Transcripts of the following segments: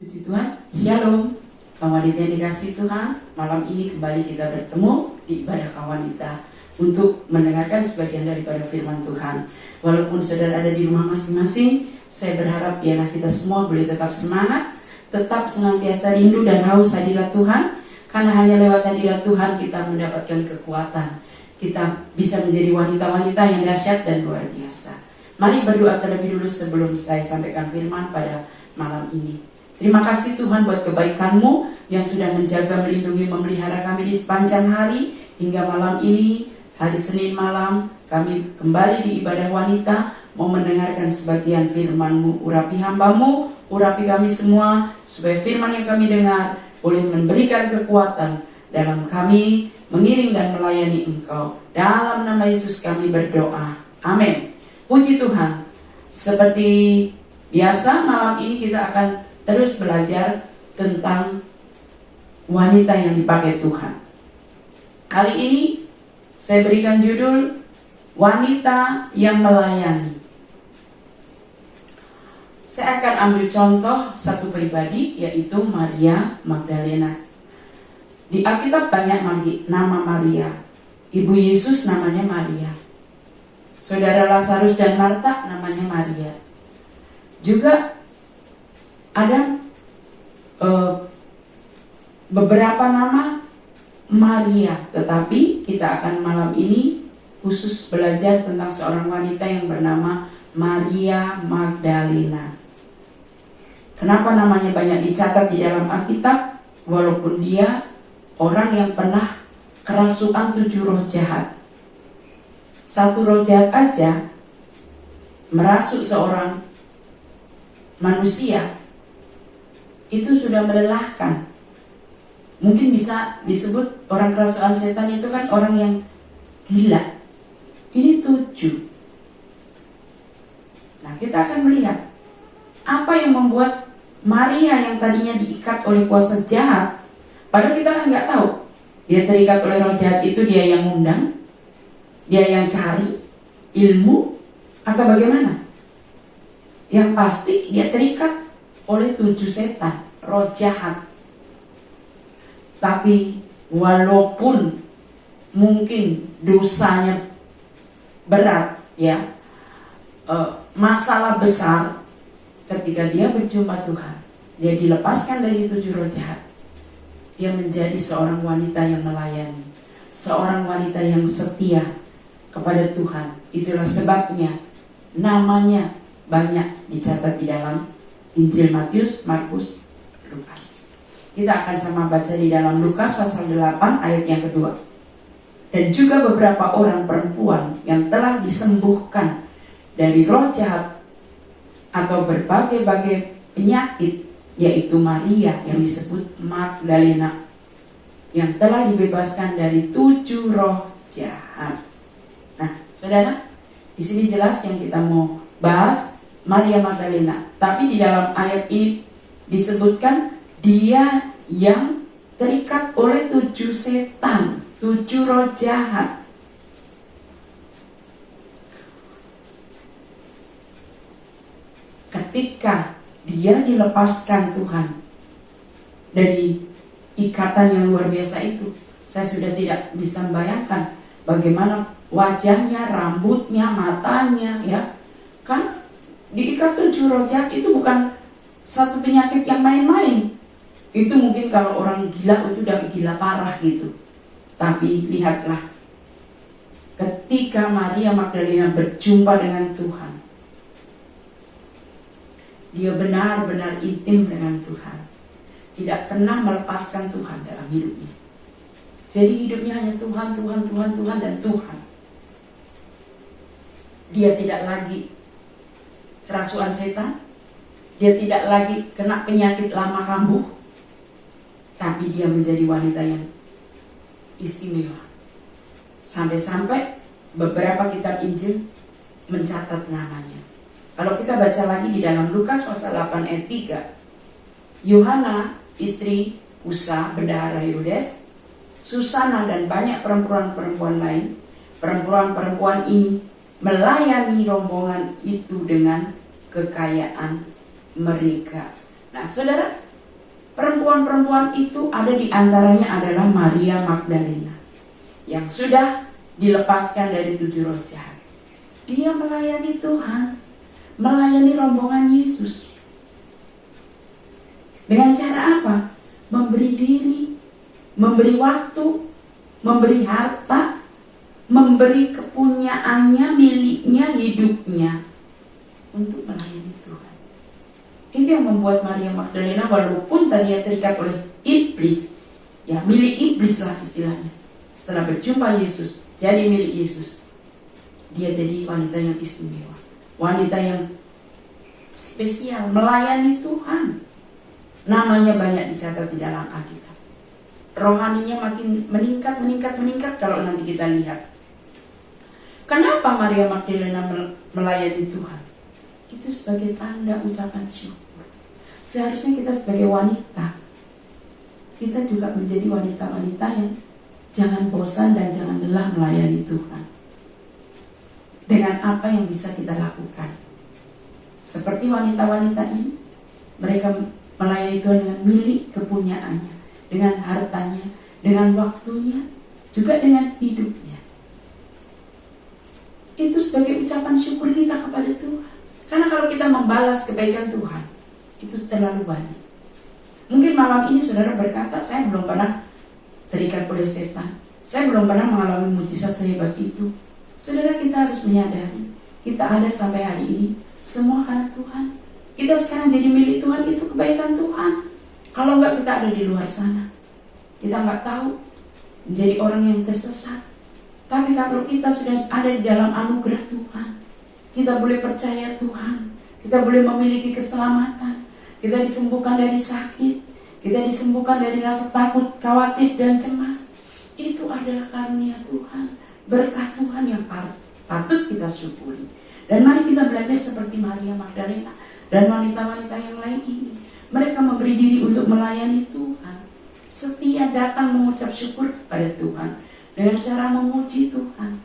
Puji Tuhan, Shalom. Kaum wanita yang dikasihi Tuhan, malam ini kembali kita bertemu di ibadah kaum wanita untuk mendengarkan sebagian daripada firman Tuhan. Walaupun saudara ada di rumah masing-masing, saya berharap ialah kita semua boleh tetap semangat, tetap senantiasa rindu dan haus hadirat Tuhan, karena hanya lewat hadirat Tuhan kita mendapatkan kekuatan. Kita bisa menjadi wanita-wanita yang dahsyat dan luar biasa. Mari berdoa terlebih dulu sebelum saya sampaikan firman pada malam ini. Terima kasih Tuhan buat kebaikan-Mu yang sudah menjaga, melindungi, memelihara kami di sepanjang hari hingga malam ini, hari Senin malam. Kami kembali di ibadah wanita, mau mendengarkan sebagian firman-Mu. Urapi hamba-Mu, urapi kami semua, supaya firman yang kami dengar boleh memberikan kekuatan dalam kami mengiring dan melayani Engkau. Dalam nama Yesus kami berdoa. Amin. Puji Tuhan. Seperti biasa, malam ini kita akan terus belajar tentang wanita yang dipakai Tuhan. Kali ini saya berikan judul wanita yang melayani. Saya akan ambil contoh satu pribadi, yaitu Maria Magdalena. Di Alkitab banyak nama Maria. Ibu Yesus namanya Maria. Saudara Lazarus dan Marta namanya Maria. Juga ada beberapa nama Maria, tetapi kita akan malam ini khusus belajar tentang seorang wanita yang bernama Maria Magdalena. Kenapa namanya banyak dicatat di dalam Alkitab? Walaupun dia orang yang pernah kerasukan 7 roh jahat. 1 roh jahat aja merasuk seorang manusia itu sudah melelahkan. Mungkin bisa disebut orang kerasukan setan itu kan orang yang gila. Ini 7. Nah, kita akan melihat apa yang membuat Maria yang tadinya diikat oleh kuasa jahat, padahal kita kan nggak tahu dia terikat oleh roh jahat itu, dia yang ngundang, dia yang cari ilmu, atau bagaimana. Yang pasti dia terikat oleh 7 setan, roh jahat. Tapi walaupun mungkin dosanya berat, ya, masalah besar, ketika dia berjumpa Tuhan, dia dilepaskan dari 7 roh jahat. Dia menjadi seorang wanita yang melayani, seorang wanita yang setia kepada Tuhan. Itulah sebabnya namanya banyak dicatat di dalam Injil Matius, Markus, Lukas. Kita akan sama baca di dalam Lukas pasal 8 ayat yang kedua. Dan juga beberapa orang perempuan yang telah disembuhkan dari roh jahat atau berbagai-bagai penyakit, yaitu Maria yang disebut Magdalena, yang telah dibebaskan dari 7 roh jahat. Nah, saudara, di sini jelas yang kita mau bahas Maria Magdalena. Tapi di dalam ayat ini disebutkan dia yang terikat oleh 7 setan, 7 roh jahat. Ketika dia dilepaskan Tuhan dari ikatan yang luar biasa itu, saya sudah tidak bisa membayangkan bagaimana wajahnya, rambutnya, matanya, ya. Kan diikat 7 roh jahat itu bukan satu penyakit yang main-main. Itu mungkin kalau orang gila itu udah gila parah gitu. Tapi lihatlah, ketika Maria Magdalena berjumpa dengan Tuhan, dia benar-benar intim dengan Tuhan. Tidak pernah melepaskan Tuhan dalam hidupnya. Jadi hidupnya hanya Tuhan, Tuhan, Tuhan, Tuhan, dan Tuhan. Dia tidak lagi kerasukan setan, dia tidak lagi kena penyakit lama kambuh, tapi dia menjadi wanita yang istimewa. Sampai-sampai beberapa kitab Injil mencatat namanya. Kalau kita baca lagi di dalam Lukas pasal 8 ayat 3, Yohana, istri Kusa, bendahara Herodes, Susana, dan banyak perempuan-perempuan lain. Perempuan-perempuan ini melayani rombongan itu dengan kekayaan mereka. Nah, saudara, Perempuan-perempuan itu ada di antaranya adalah Maria Magdalena yang sudah dilepaskan dari 7 roh jahat. Dia melayani Tuhan, melayani rombongan Yesus. Dengan cara apa? Memberi diri, memberi waktu, memberi harta, memberi kepunyaannya, miliknya, hidupnya untuk melayani Tuhan. Itu yang membuat Maria Magdalena walaupun tadinya terikat oleh iblis, ya milik iblis lah istilahnya. Setelah berjumpa Yesus, jadi milik Yesus, dia jadi wanita yang istimewa, wanita yang spesial, melayani Tuhan. Namanya banyak dicatat di dalam Alkitab. Rohaninya makin meningkat kalau nanti kita lihat. Kenapa Maria Magdalena melayani Tuhan? Itu sebagai tanda ucapan syukur. Seharusnya kita sebagai wanita, kita juga menjadi wanita-wanita yang jangan bosan dan jangan lelah melayani Tuhan. Dengan apa yang bisa kita lakukan. Seperti wanita-wanita ini, mereka melayani Tuhan dengan milik kepunyaannya, dengan hartanya, dengan waktunya, juga dengan hidupnya. Itu sebagai ucapan syukur kita kepada Tuhan. Karena kalau kita membalas kebaikan Tuhan, itu terlalu banyak. Mungkin malam ini saudara berkata, saya belum pernah terikat oleh setan, saya belum pernah mengalami mujizat sehebat itu. Saudara, kita harus menyadari, kita ada sampai hari ini, semua karena Tuhan. Kita sekarang jadi milik Tuhan, itu kebaikan Tuhan. Kalau enggak, kita ada di luar sana, kita enggak tahu, menjadi orang yang tersesat. Tapi kalau kita sudah ada di dalam anugerah Tuhan, kita boleh percaya Tuhan, kita boleh memiliki keselamatan, kita disembuhkan dari sakit, kita disembuhkan dari rasa takut, khawatir, dan cemas. Itu adalah karunia Tuhan, berkat Tuhan yang patut kita syukuri. Dan mari kita belajar seperti Maria Magdalena dan wanita-wanita yang lain ini. Mereka memberi diri untuk melayani Tuhan, setia datang mengucap syukur kepada Tuhan dengan cara memuji Tuhan,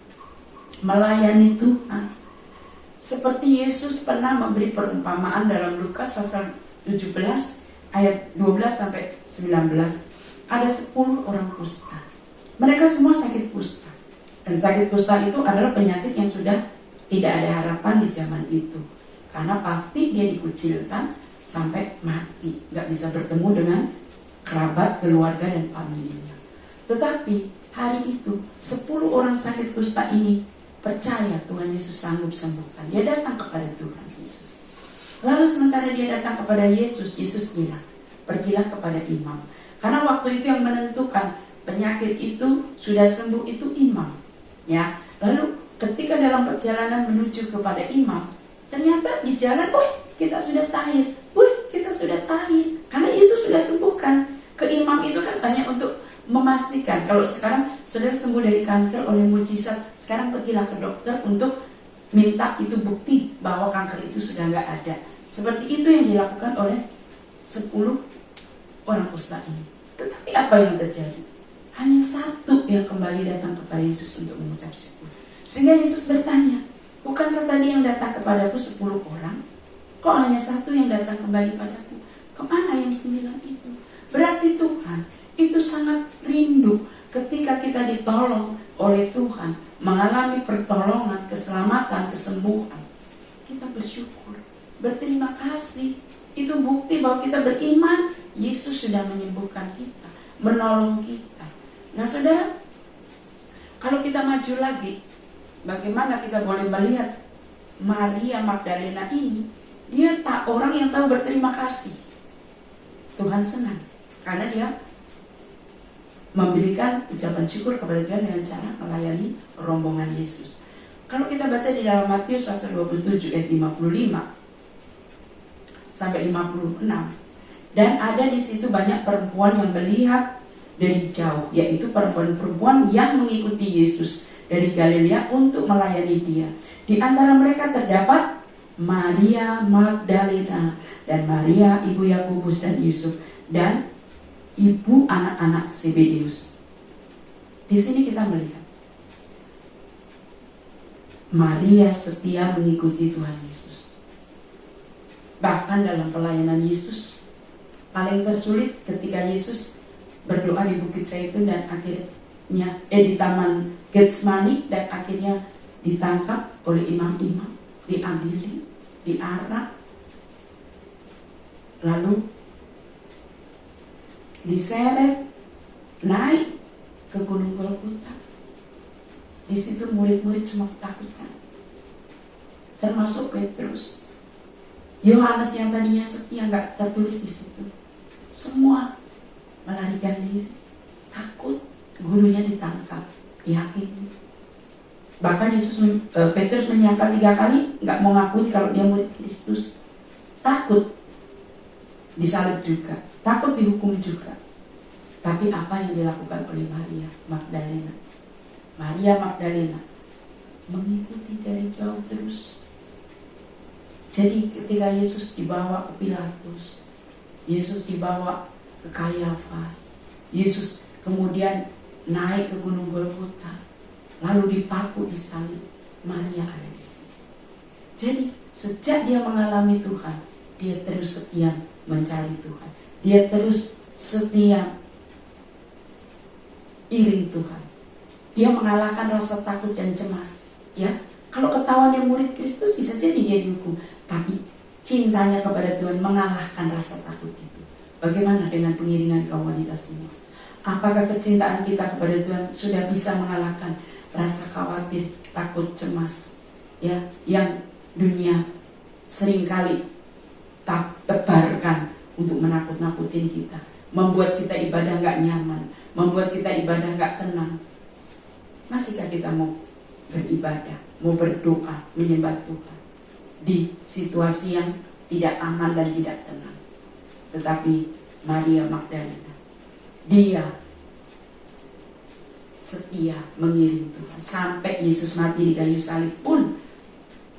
melayani Tuhan. Seperti Yesus pernah memberi perumpamaan dalam Lukas pasal 17 ayat 12 sampai 19. Ada 10 orang kusta. Mereka semua sakit kusta. Dan sakit kusta itu adalah penyakit yang sudah tidak ada harapan di zaman itu. Karena pasti dia dikucilkan sampai mati, gak bisa bertemu dengan kerabat, keluarga, dan familinya. Tetapi hari itu 10 orang sakit kusta ini percaya Tuhan Yesus sanggup sembuhkan. Dia datang kepada Tuhan Yesus. Lalu sementara dia datang kepada Yesus, Yesus bilang, pergilah kepada imam. Karena waktu itu yang menentukan penyakit itu sudah sembuh itu imam. Ya, lalu ketika dalam perjalanan menuju kepada imam, ternyata di jalan, kita sudah tahir. Kita sudah tahir. Karena Yesus sudah sembuhkan. Ke imam itu kan banyak untuk memastikan. Kalau sekarang saudara sembuh dari kanker oleh mujizat, sekarang pergilah ke dokter untuk minta itu bukti bahwa kanker itu sudah nggak ada. Seperti itu yang dilakukan oleh 10 orang kusta ini. Tetapi apa yang terjadi? Hanya satu yang kembali datang kepada Yesus untuk mengucap syukur. Sehingga Yesus bertanya, bukankah tadi yang datang kepadaku 10 orang? Kok hanya satu yang datang kembali padaku? Kemana yang 9 itu? Berarti Tuhan itu sangat rindu ketika kita ditolong oleh Tuhan, mengalami pertolongan, keselamatan, kesembuhan. Kita bersyukur, berterima kasih. Itu bukti bahwa kita beriman, Yesus sudah menyembuhkan kita, menolong kita. Nah saudara, kalau kita maju lagi, bagaimana kita boleh melihat Maria Magdalena ini? Dia orang yang tahu berterima kasih. Tuhan senang karena dia memberikan ucapan syukur kepada Tuhan dengan cara melayani rombongan Yesus. Kalau kita baca di dalam Matius pasal 27 ayat 55 sampai 56, dan ada di situ banyak perempuan yang melihat dari jauh, yaitu perempuan-perempuan yang mengikuti Yesus dari Galilea untuk melayani dia. Di antara mereka terdapat Maria Magdalena dan Maria ibu Yakobus dan Yusuf dan ibu anak-anak Zebedeus. Di sini kita melihat Maria setia mengikuti Tuhan Yesus. Bahkan dalam pelayanan Yesus, paling tersulit ketika Yesus berdoa di Bukit Zaitun dan akhirnya di Taman Getsemani dan akhirnya ditangkap oleh imam-imam, diadili, diarak, lalu diseret naik ke Gunung Golgota. Di situ murid-murid semua ketakutan, termasuk Petrus. Yohanes yang tadinya setia nggak tertulis di situ. Semua melarikan diri, takut gurunya ditangkap, yakini. Bahkan Petrus menyangkal 3 kali, nggak mau ngakuin kalau dia murid Kristus. Takut disalib juga, takut dihukum juga. Tapi apa yang dilakukan oleh Maria Magdalena? Maria Magdalena mengikuti dari jauh terus. Jadi ketika Yesus dibawa ke Pilatus, Yesus dibawa ke Kayafas, Yesus kemudian naik ke Gunung Golgota, lalu dipaku disalib, Maria ada di sini. Jadi sejak dia mengalami Tuhan, dia terus setia mencari Tuhan. Dia terus setia iring Tuhan. Dia mengalahkan rasa takut dan cemas. Ya, kalau ketahuan dia murid Kristus bisa jadi dia dihukum. Tapi cintanya kepada Tuhan mengalahkan rasa takut itu. Bagaimana dengan pengiringan kaum wanita semua? Apakah kecintaan kita kepada Tuhan sudah bisa mengalahkan rasa khawatir, takut, cemas, ya, yang dunia seringkali tebarkan untuk menakut-nakutin kita, membuat kita ibadah gak nyaman, membuat kita ibadah gak tenang? Masihkah kita mau beribadah, mau berdoa, menyembah Tuhan di situasi yang tidak aman dan tidak tenang? Tetapi Maria Magdalena, dia setia mengiring Tuhan sampai Yesus mati di kayu salib pun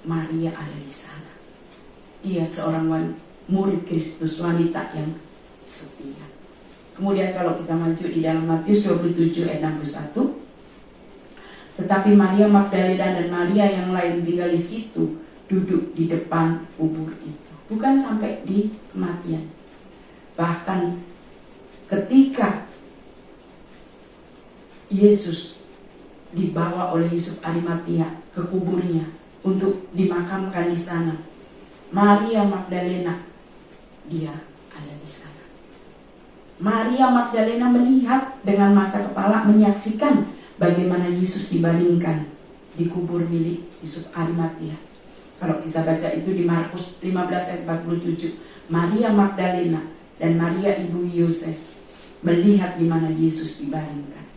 Maria ada di sana. Dia seorang murid Kristus, wanita yang setia. Kemudian kalau kita maju di dalam Matius 27 ayat 61, tetapi Maria Magdalena dan Maria yang lain tinggal di situ, duduk di depan kubur itu. Bukan sampai di kematian. Bahkan ketika Yesus dibawa oleh Yusuf Arimatia ke kuburnya untuk dimakamkan di sana, Maria Magdalena dia ada di sana. Maria Magdalena melihat dengan mata kepala, menyaksikan bagaimana Yesus dibaringkan di kubur milik Yusuf Arimatia. Kalau kita baca itu di Markus 15 ayat 47, Maria Magdalena dan Maria ibu Yoses melihat di mana Yesus dibaringkan.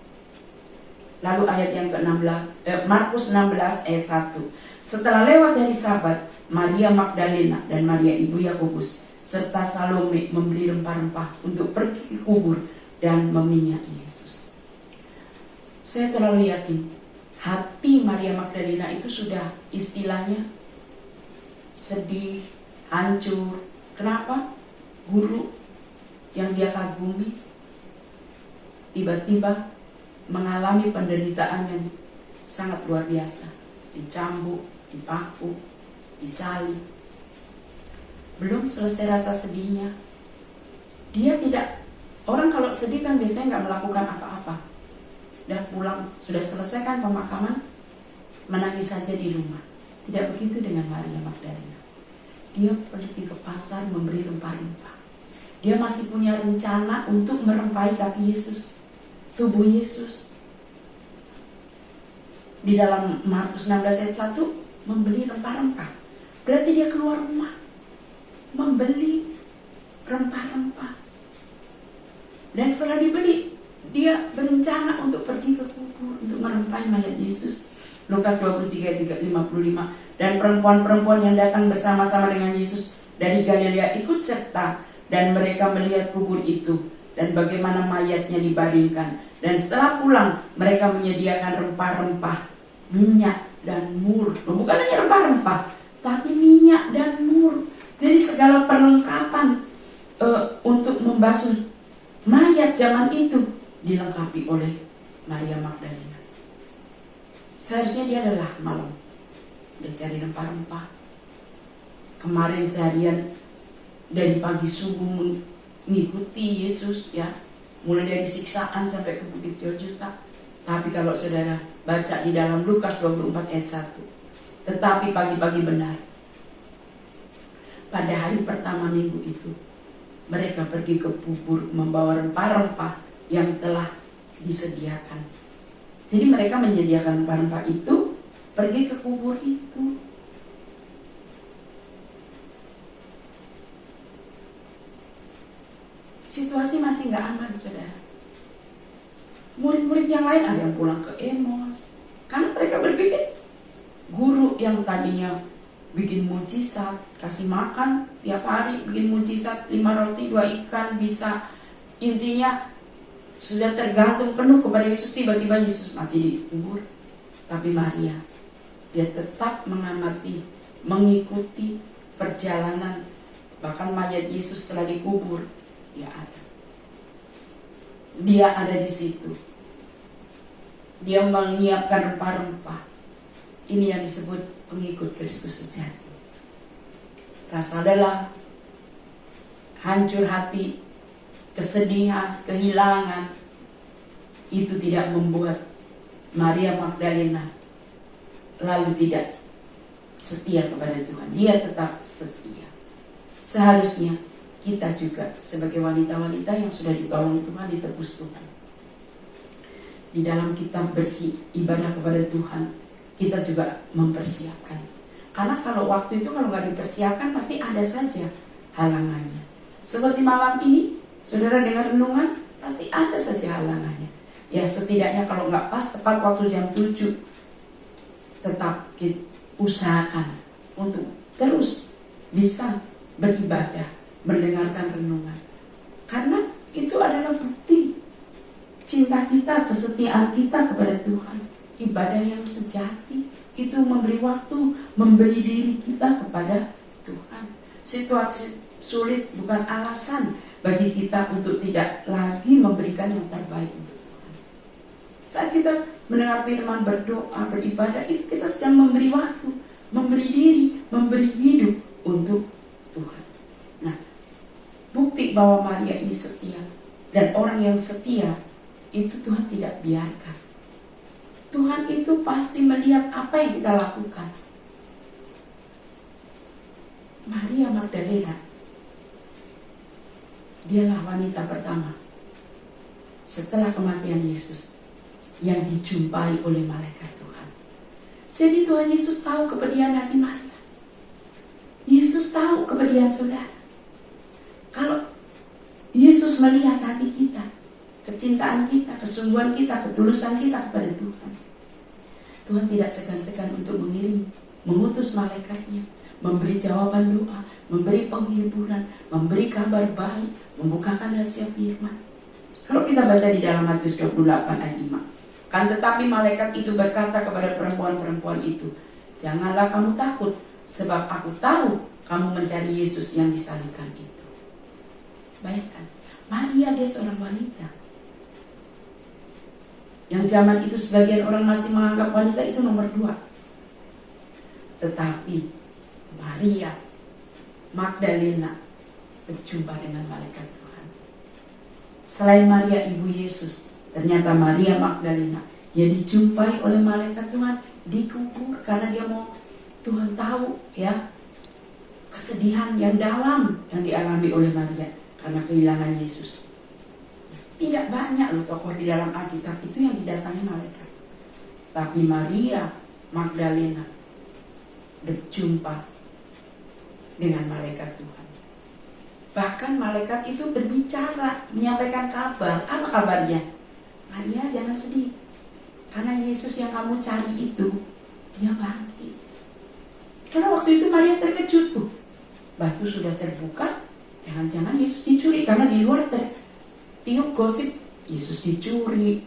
Lalu ayat yang ke-16, Markus 16 ayat 1. Setelah lewat dari Sabat, Maria Magdalena dan Maria ibu Yakobus serta Salome membeli rempah-rempah untuk pergi ke kubur dan meminyaki Yesus. Saya terlalu yakin hati Maria Magdalena itu sudah istilahnya sedih, hancur. Kenapa? Guru yang dia kagumi tiba-tiba mengalami penderitaan yang sangat luar biasa. Dicambuk, dipaku, disalib. Belum selesai rasa sedihnya. Dia tidak, orang kalau sedih kan biasanya nggak melakukan apa-apa. Udah pulang, sudah selesai kan pemakaman, menangis saja di rumah. Tidak begitu dengan Maria Magdalena. Dia pergi ke pasar memberi rempah-rempah. Dia masih punya rencana untuk merempahi kaki Yesus, tubuh Yesus. Di dalam Markus 16 ayat 1, membeli rempah-rempah. Berarti dia keluar rumah, membeli rempah-rempah. Dan setelah dibeli, dia berencana untuk pergi ke kubur untuk merempahi mayat Yesus. Lukas 23 ayat 55. Dan perempuan-perempuan yang datang bersama-sama dengan Yesus dari Galilea ikut serta, dan mereka melihat kubur itu dan bagaimana mayatnya dibaringkan. Dan setelah pulang, mereka menyediakan rempah-rempah, minyak dan mur. Bukan hanya rempah-rempah, tapi minyak dan mur. Jadi segala perlengkapan untuk membasuh mayat zaman itu dilengkapi oleh Maria Magdalena. Seharusnya dia adalah malam, udah cari rempah-rempah. Kemarin seharian dari pagi subuh mengikuti Yesus ya, mulai dari siksaan sampai ke Bukit Yorjuta. Tapi kalau saudara baca di dalam Lukas 24 ayat 1, tetapi pagi-pagi benar, pada hari pertama minggu itu, mereka pergi ke kubur membawa rempah-rempah yang telah disediakan. Jadi mereka menyediakan rempah-rempah itu, pergi ke kubur itu. Situasi masih gak aman, saudara. Murid-murid yang lain ada yang pulang ke Emos, karena mereka berpikir guru yang tadinya bikin mujizat, kasih makan tiap hari, bikin mujizat 5 roti 2 ikan, bisa, intinya sudah tergantung penuh kepada Yesus, tiba-tiba Yesus mati di kubur. Tapi Maria, dia tetap mengamati, mengikuti perjalanan, bahkan mayat Yesus telah dikubur, dia ada di situ. Dia menyiapkan rempah-rempah. Ini yang disebut pengikut Kristus sejati. Rasa lelah, hancur hati, kesedihan, kehilangan, itu tidak membuat Maria Magdalena lalu tidak setia kepada Tuhan. Dia tetap setia. Seharusnya kita juga sebagai wanita-wanita yang sudah ditolong Tuhan, ditebus Tuhan, di dalam kita bersih ibadah kepada Tuhan, kita juga mempersiapkan. Karena kalau waktu itu kalau nggak dipersiapkan pasti ada saja halangannya. Seperti malam ini, saudara dengar renungan, pasti ada saja halangannya. Ya setidaknya kalau nggak pas tepat waktu jam 7, tetap kita usahakan untuk terus bisa beribadah, mendengarkan renungan. Karena itu adalah bukti cinta kita, kesetiaan kita kepada Tuhan. Ibadah yang sejati itu memberi waktu, memberi diri kita kepada Tuhan. Situasi sulit bukan alasan bagi kita untuk tidak lagi memberikan yang terbaik untuk Tuhan. Saat kita mendengar firman, berdoa, beribadah, itu kita sedang memberi waktu, memberi diri, memberi hidup untuk Tuhan. Nah, bukti bahwa Maria ini setia, dan orang yang setia itu Tuhan tidak biarkan. Tuhan itu pasti melihat apa yang kita lakukan. Maria Magdalena, dialah wanita pertama setelah kematian Yesus yang dijumpai oleh malaikat Tuhan. Jadi Tuhan Yesus tahu kepedihan hati Maria. Yesus tahu kepedihan saudara. Kalau Yesus melihat hati kita, kecintaan kita, kesungguhan kita, ketulusan kita kepada Tuhan, Tuhan tidak segan-segan untuk mengutus malaikatnya, memberi jawaban doa, memberi penghiburan, memberi kabar baik, membukakan rahasia firman. Kalau kita baca di dalam Matius 28 ayat 5, kan tetapi malaikat itu berkata kepada perempuan-perempuan itu, janganlah kamu takut, sebab aku tahu kamu mencari Yesus yang disalibkan itu. Bayangkan, Maria dia seorang wanita. Yang zaman itu sebagian orang masih menganggap wanita itu nomor 2. Tetapi Maria Magdalena berjumpa dengan malaikat Tuhan. Selain Maria ibu Yesus, ternyata Maria Magdalena dia dijumpai oleh malaikat Tuhan di kubur, karena dia mau, Tuhan tahu ya kesedihan yang dalam yang dialami oleh Maria karena kehilangan Yesus. Tidak banyak loh tokoh di dalam Alkitab itu yang didatangi malaikat. Tapi Maria Magdalena berjumpa dengan malaikat Tuhan. Bahkan malaikat itu berbicara, menyampaikan kabar. Apa kabarnya? Maria jangan sedih, karena Yesus yang kamu cari itu, dia bangkit. Karena waktu itu Maria terkejut, batu sudah terbuka, jangan-jangan Yesus dicuri. Karena di luar tiup gosip Yesus dicuri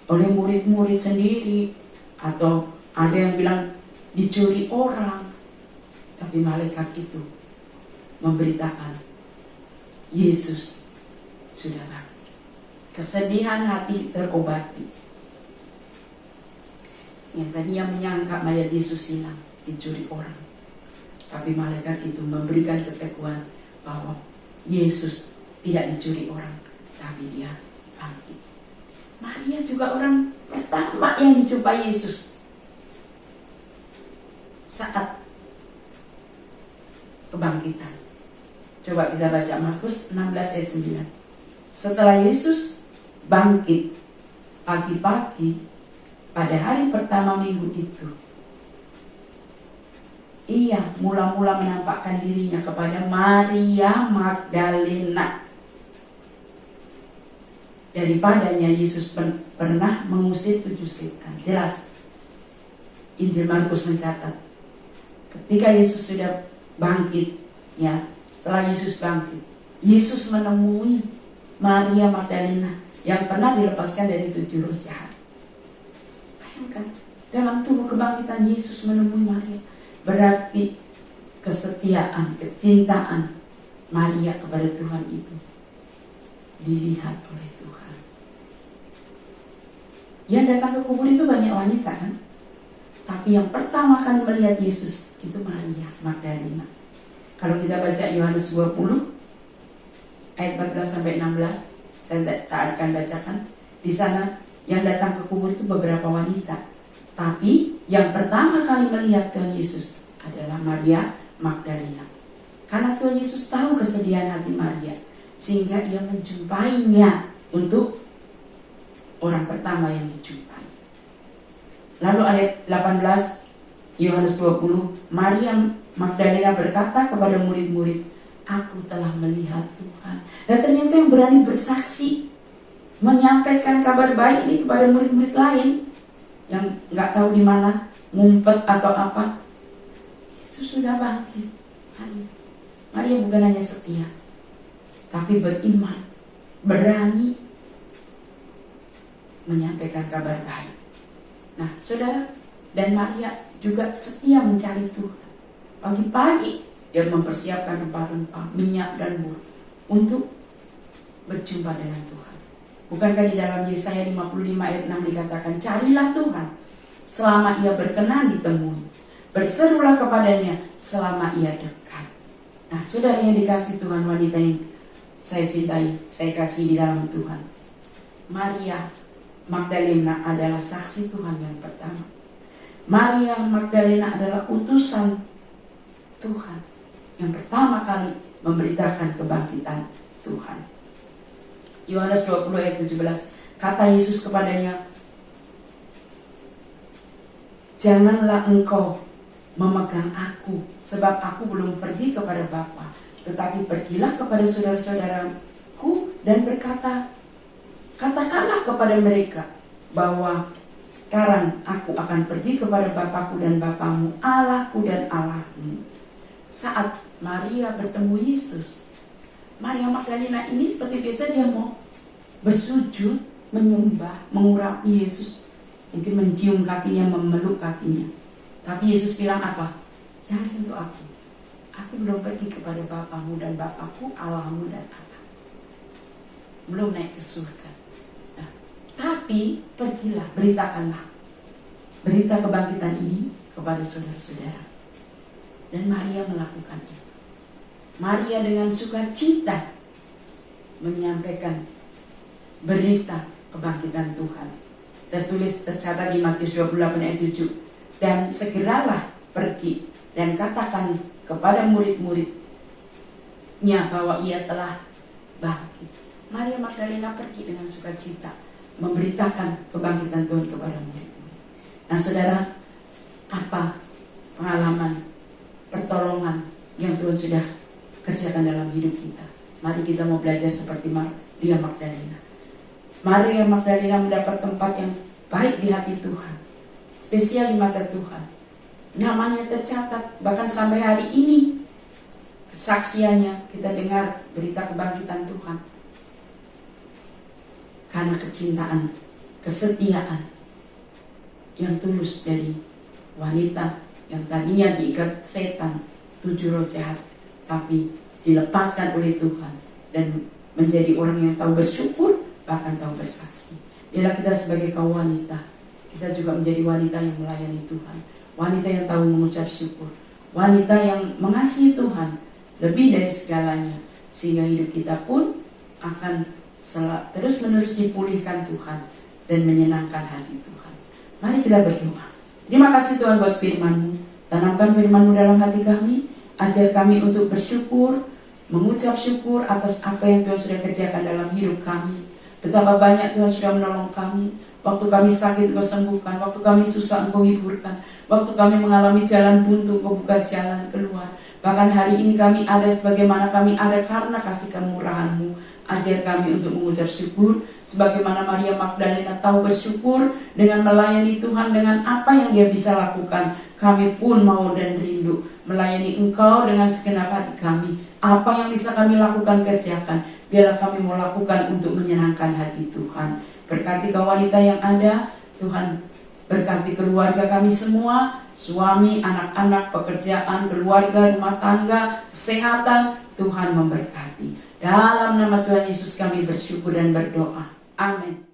oleh murid-murid sendiri, atau ada yang bilang dicuri orang. Tapi malaikat itu memberitakan Yesus sudah bangkit. Kesedihan hati terobati. Yang tadinya menyangka mayat Yesus hilang, dicuri orang, tapi malaikat itu memberikan keteguhan bahwa Yesus tidak dicuri orang, tapi dia bangkit. Maria juga orang pertama yang dijumpai Yesus saat kebangkitan. Coba kita baca Markus 16 ayat 9. Setelah Yesus bangkit pagi-pagi pada hari pertama minggu itu, ia mula-mula menampakkan dirinya kepada Maria Magdalena. Daripadanya Yesus pernah mengusir 7 setan. Jelas Injil Markus mencatat ketika Yesus sudah bangkit, ya, setelah Yesus bangkit, Yesus menemui Maria Magdalena yang pernah dilepaskan dari 7 roh jahat. Bayangkan, dalam tubuh kebangkitan Yesus menemui Maria, berarti kesetiaan, kecintaan Maria kepada Tuhan itu dilihat oleh Tuhan. Yang datang ke kubur itu banyak wanita kan, tapi yang pertama kali melihat Yesus itu Maria Magdalena. Kalau kita baca Yohanes 20 ayat 14 sampai 16, saya tak akan bacakan. Di sana yang datang ke kubur itu beberapa wanita, tapi yang pertama kali melihat Tuhan Yesus adalah Maria Magdalena. Karena Tuhan Yesus tahu kesedihan hati Maria, sehingga ia menjumpainya untuk orang pertama yang dijumpai. Lalu ayat 18 Yohanes 20, Maria Magdalena berkata kepada murid-murid, aku telah melihat Tuhan. Dan ternyata yang berani bersaksi, menyampaikan kabar baik ini kepada murid-murid lain yang nggak tahu di mana, ngumpet atau apa. Yesus sudah bangkit. Maria bukan hanya setia, tapi beriman, berani menyampaikan kabar baik. Nah, saudara, dan Maria juga setia mencari Tuhan. Pagi-pagi dia mempersiapkan rempah-rempah, minyak dan mur untuk berjumpa dengan Tuhan. Bukankah di dalam Yesaya 55 ayat 6 dikatakan, carilah Tuhan selama ia berkenan ditemui, berserulah kepadanya selama ia dekat. Nah, saudara yang dikasih Tuhan, wanita yang saya cintai, saya kasih di dalam Tuhan, Maria Magdalena adalah saksi Tuhan yang pertama. Maria Magdalena adalah utusan Tuhan yang pertama kali memberitakan kebangkitan Tuhan. Yohanes 20 ayat 17, kata Yesus kepadanya, janganlah engkau memegang aku, sebab aku belum pergi kepada Bapa, tetapi pergilah kepada saudara-saudaraku dan berkata, katakanlah kepada mereka bahwa sekarang aku akan pergi kepada Bapakku dan Bapamu, Allahku dan Allahmu. Saat Maria bertemu Yesus, Maria Magdalena ini seperti biasa dia mau bersujud, menyembah, mengurapi Yesus, mungkin mencium kakinya, memeluk kakinya. Tapi Yesus bilang apa? Jangan sentuh aku. Aku belum pergi kepada Bapamu dan Bapakku, Allahmu dan Allah. Belum naik ke surga. Nah, tapi pergilah, beritakanlah berita kebangkitan ini kepada saudara-saudara. Dan Maria melakukan itu. Maria dengan sukacita menyampaikan berita kebangkitan Tuhan. Tercatat di Matius 28 ayat 7. Dan segeralah pergi dan katakan kepada murid-muridnya bahwa ia telah bangkit. Maria Magdalena pergi dengan sukacita memberitakan kebangkitan Tuhan kepada murid-murid. Nah, saudara, apa pengalaman pertolongan yang Tuhan sudah kerjakan dalam hidup kita? Mari kita mau belajar seperti Maria Magdalena. Maria Magdalena mendapat tempat yang baik di hati Tuhan, spesial di mata Tuhan. Namanya tercatat, bahkan sampai hari ini kesaksiannya kita dengar berita kebangkitan Tuhan. Karena kecintaan, kesetiaan yang tulus dari wanita yang tadinya diikat setan, 7 roh jahat, tapi dilepaskan oleh Tuhan dan menjadi orang yang tahu bersyukur, bahkan tahu bersaksi. Biarlah kita sebagai kaum wanita, kita juga menjadi wanita yang melayani Tuhan, wanita yang tahu mengucap syukur, wanita yang mengasihi Tuhan lebih dari segalanya, sehingga hidup kita pun akan terus-menerus dipulihkan Tuhan dan menyenangkan hati Tuhan. Mari kita berdoa. Terima kasih Tuhan buat firman-Mu. Tanamkan firman-Mu dalam hati kami. Ajar kami untuk bersyukur, mengucap syukur atas apa yang Tuhan sudah kerjakan dalam hidup kami. Betapa banyak Tuhan sudah menolong kami. Waktu kami sakit Engkau sembuhkan, waktu kami susah Engkau hiburkan, waktu kami mengalami jalan buntu Engkau buka jalan keluar. Bahkan hari ini kami ada sebagaimana kami ada karena kasih kemurahan-Mu. Ajar kami untuk mengucap syukur sebagaimana Maria Magdalena tahu bersyukur dengan melayani Tuhan dengan apa yang dia bisa lakukan. Kami pun mau dan rindu melayani Engkau dengan segenap hati kami. Apa yang bisa kami lakukan, kerjakan. Biarlah kami mau lakukan untuk menyenangkan hati Tuhan. Berkati kaum wanita yang ada, Tuhan berkati keluarga kami semua, suami, anak-anak, pekerjaan, keluarga, rumah tangga, kesehatan. Tuhan memberkati. Dalam nama Tuhan Yesus kami bersyukur dan berdoa. Amin.